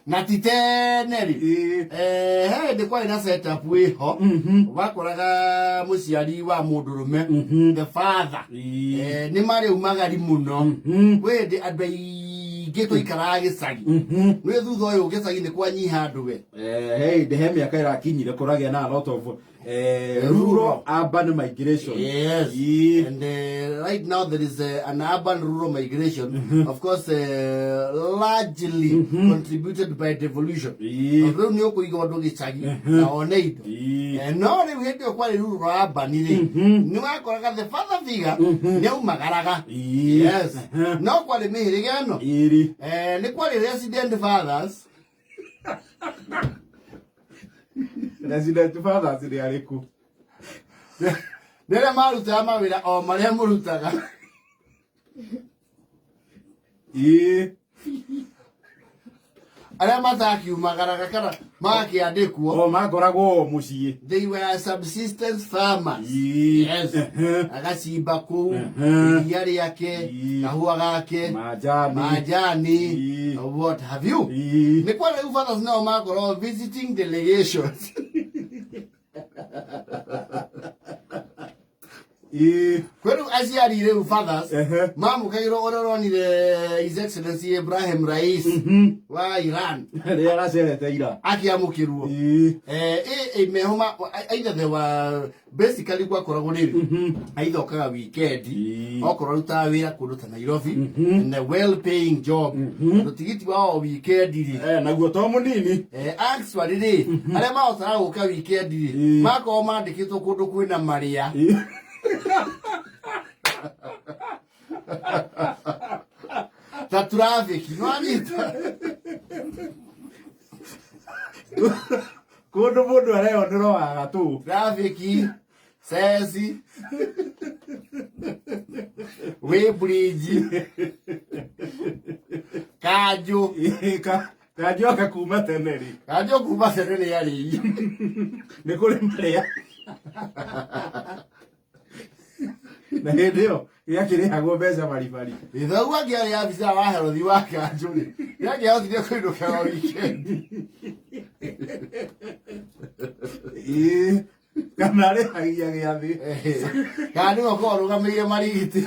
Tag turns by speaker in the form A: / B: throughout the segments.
A: Natiteneri. Hey, the quite a setup we ho. Wakoraga musiari wa mudurume. The father. Ni mare umagari muno. We the adbai geto ikarage sagi. We do go get in the kwani hadwe.
B: Hey, the hemi akara kini the korage na a lot of rural urban migration.
A: Yes. And right now there is an urban rural migration. Of course, largely contributed by devolution. And no, we had to acquire rural urban. No, the father figure. No, maikaraga. Yes. No, quite me again. And the quality resident fathers.
B: Resident fathers in the Ariku.
A: There are Marutama with our Mariamurutaga. I am attack you, Magaraka, Maki Adeku,
B: or Makorago, mucii.
A: They were subsistence farmers. Yes. Agasi Baku, Yariake, Nahuarake, Majani, what have you? The quality fathers now, Marco, visiting delegations. When I see the fathers, Mamu Kairo order on His Excellency Ibrahim Rais, why Iran?
B: They are saying that
A: Akiamukiru. Mehoma, either they were basically what Koragoni, either Oka weekend, or Koruta, we are Kuruta Nairobi, and a well paying job. To get our weekend,
B: and I got Tomodini.
A: Ask what it is. I am out how Oka weekend, Marco Oma, the Kito Kodokuina Maria. The traffic, you know it.
B: Good wood, I don't know. Too
A: Traffic, sassy, way bridge, Kajo,
B: Kajoka Kumataneri.
A: Kajo Kumataneri.
B: Nicole Player. Na hĩndĩyo gĩakĩrĩhagwo mbeca baribari
A: ithau angĩarĩ abithaa wa herothi wa Kanjũrĩ nĩangĩahotire kũinũka wikendi
B: kana arĩhagia gĩathĩ
A: kana nĩwe ũkorwo ũrũgamĩrĩire marigiti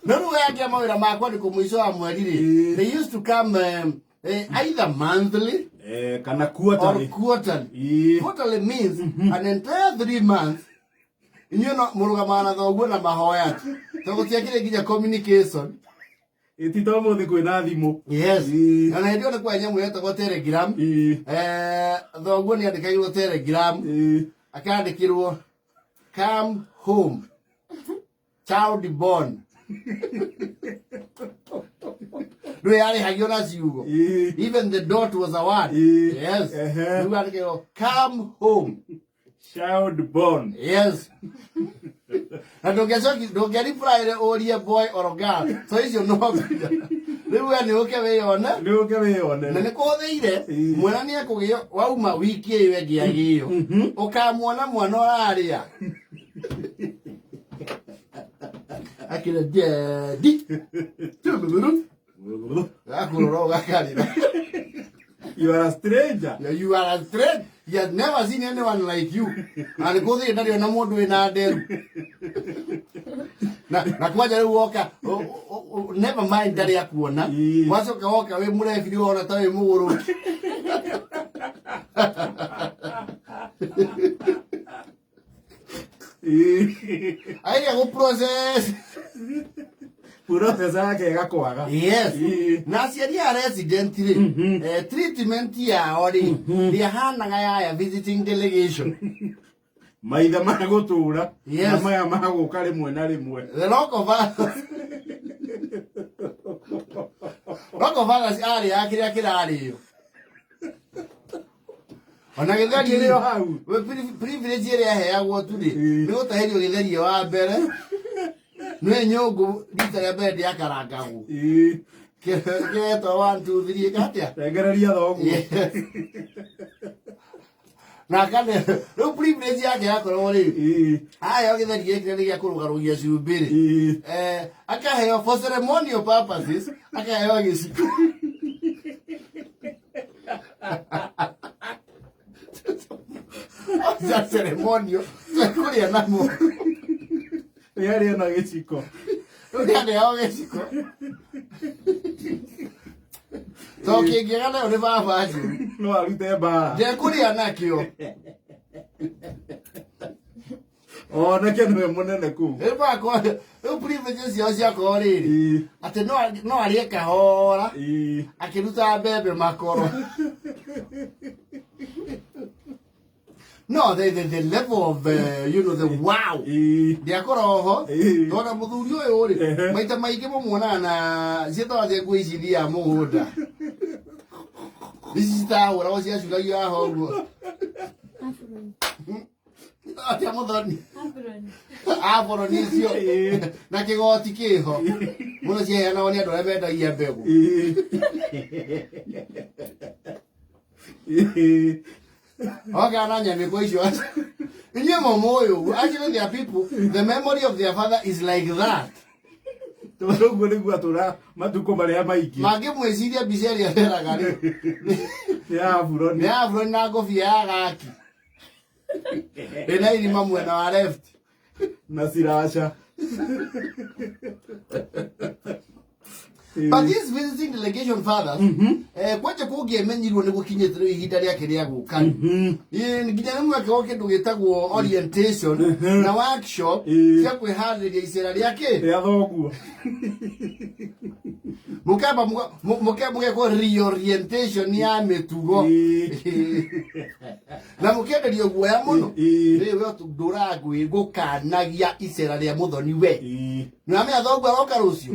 A: no rĩu yake mawĩra makwa nĩ kũmũico wa mweri-rĩ they used to come either monthly
B: kana quarterly.
A: Or quarterly. Quarterly means an entire 3 months. You know, Murugamana, the one of my hoya. So, take a communication.
B: It is almost the Quenadimo.
A: Yes. And I don't know why you have to go telegram. The one at the Kayo telegram. I can't the kilo. Come home. Child born. Even the dot was a word. Yes. You got to go. Come home.
B: Child born.
A: Yes. And don't get it Friday or dear boy or a girl. So it's your no. They were no okay on that.
B: No okay on
A: it. And the call there. When I near Kogia, wow, my wiki, Veggie. O come one aria. I can a dead. You are a stranger. Yeah, you are a stranger. You have never seen anyone like you. And go there, you're no more doing that there. Nakuja walker. Never mind that you wanna. Once you walk away, more if you want to tell you more. I have a process. Yes. Nasia resident treatment here or the Hanagaya visiting delegation.
B: Maida Mago Tura.
A: Yes.
B: Maya Mago Karimu.
A: The lock of us. Lock of us aria, Akira. On a privilege here, what today? No, I had you are better. No, go this a bed, Yakaraga. Get 1, 2, 3, got ya.
B: I got a yellow.
A: na kane no privilege yake yako ri aya ogitharie kire ya kurugarugia cumbiri akaheo for ceremonial purposes akaheo giciko ya ceremonial kuria namo
B: yari na giciko
A: akaheo giciko to kingegana uri baba
B: no arute ba
A: je kuria nakio
B: na kenu munene ku
A: eba ko o privilege cia ko riri ate no arie kahora akiruta bebe makoro no the level of you know the wow dia koroho dona muthuri uyu ri maita maingi mumwona na cieto ate gwiciria mugunda visita ora wacia curagia hoguo ate muthoni aboro ni cio na kigoti kiho muno cia na woni andu arĩa mendagia mbegu okay na nyame ko icio inye momoyo actually there are people the memory of their father is like that
B: turugo ni gwatura matuko maria maiki
A: magi mweciria biceria heraga ri
B: ya buroni
A: na ngofia ya gaki ina irima mwena wa left
B: na sirasha.
A: But this visiting delegation fathers, kwaje kugemenyirwo ni gukinyitira ihinda riake ria guka. Nginya nimwe ke kindu gitagwo orientation na workshop cia kwihariria icera riake.
B: Ya thoguo.
A: Mukaba ko reorientation ya mitugo. Na mukenderio guoya muno. Riwe ndura ngui gukanagia icera ria muthoni we. Na me athogu aroka rucio.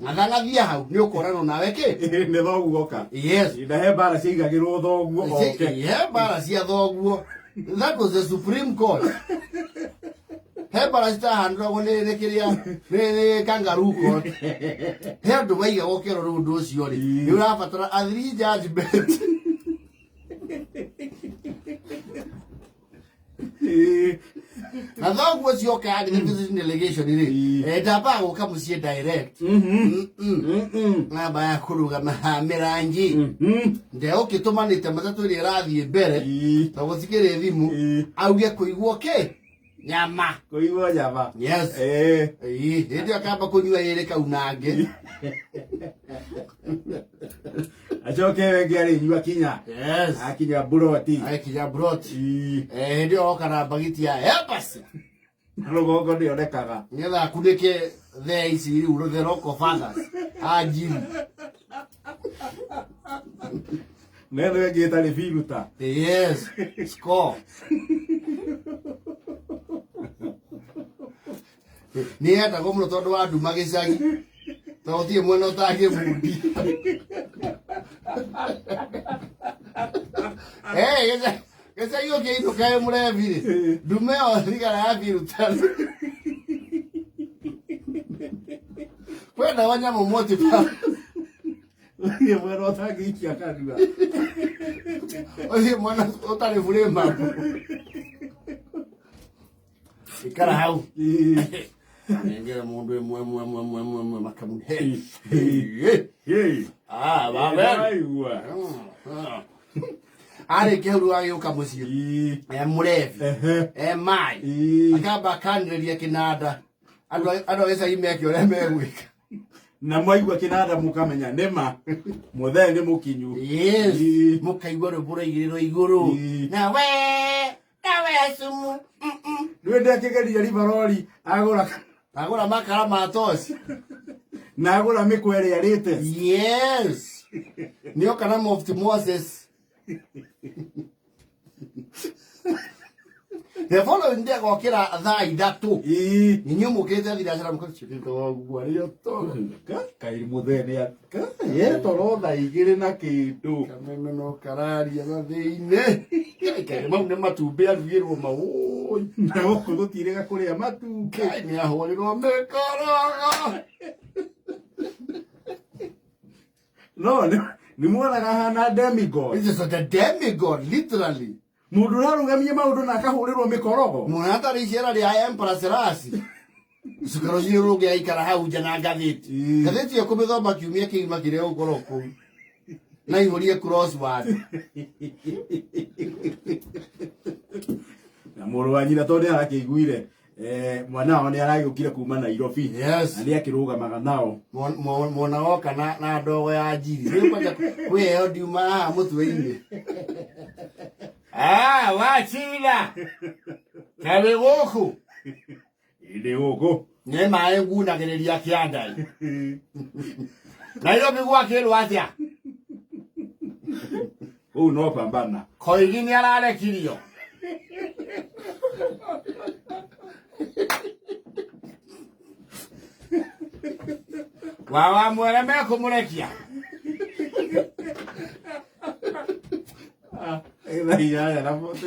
A: Nganagia hau ni ukorano nawe ki
B: ni thogu goka.
A: Yes.
B: Ndahe bara cigagirwo thoguo oke.
A: Yeah, bara cia thoguo. That was the Supreme Court. He bara sta handro ne kiria ne kangaroo court. He andu maiga gokero ru ndu ucio ri. Ni urabatara a three judgment. Na thoguo cio ka ni visiting delegation ri. Ndaba guka mucie direct. Na baya kuruga mahamerangi. Ndeo kitumanite matatu ri rathie mbere. Ta guthikire thimu auge kuigwo ke nyama
B: kuigwo nyama.
A: Yes. Ndio akamba kunyua yele kaunange.
B: Achoke wengi ari nyua kinya.
A: Yes.
B: Akinya buroti.
A: Akinya buroti. Ndio okana bagiti ya hepasi.
B: Rugongo ndio nekaga.
A: Ngetha kunike the ici ru the rock of fathers. Ajim.
B: Neno wengi etari filuta.
A: Yes. Score. Ni enda gomuno tondu wa nduma gicagi. Tothie mwena utangi bundi. Gicagi uke ino kae murevire. Ndume o thigara ya filuta. Kwenda wanyama moti pa.
B: Ni mwena utangi ikia kanua.
A: Oye mwana utari fulema. Ikara hau. Ngera mundu mwe makamu. Baba. Are keru ayo kamucie. Murevi. Mai. Akaba kandiria kinanda. Ando esa imeki ore megwika.
B: Na mwaigwa kinanda mukamenya nema muthe ni mukinyu.
A: Yes. Mukaigwa rubura igiriro iguru. Na we sumu.
B: Ndwende akigeria ribarori
A: agura makara matosi.
B: Na agura mikwere yarite.
A: Yes. Nio kana mufti Moses. The following day gokira thaa ithatu. Ninyo mukete thiracira mukachikito gwario to.
B: Kai muthe ni aka. Ye torotha igire na kindu.
A: Kameme no kararia na thiine. Kai mau ne matumbi arugirwo maoi.
B: Na goko gutirega kuria matumbi.
A: Kai ni ahorirwo mikorogo.
B: No, Ni mwana kahana demigod.
A: This is a demigod, literally.
B: Mundu narugamie maundu na akahurirwo mikorogo.
A: Mwana atari ciara ria Emperor Selassie. Sukaro zero gya ikara hau jana gatheti. Gatheti yo kumithoma kiumia kiima kire ukoro ku. Na ihorie crossword.
B: Na muru wa nyina tonde arakiguire mwana wao ni aragukire kuma Nairobi.
A: Yes.
B: Ali akirugamaga nao.
A: Mwana woka na ndogo ya njiri. Riu kwaja kweo ndiuma mutwe-ini. Wachila. Kabe goku.
B: Inde goku.
A: Nye mae ngunagiriria kiandai. Nairobi gwakirwo atia.
B: No pambana.
A: Koigi ni ararekirio. Wawa mwere me kumurekia.
B: Ya, la foto.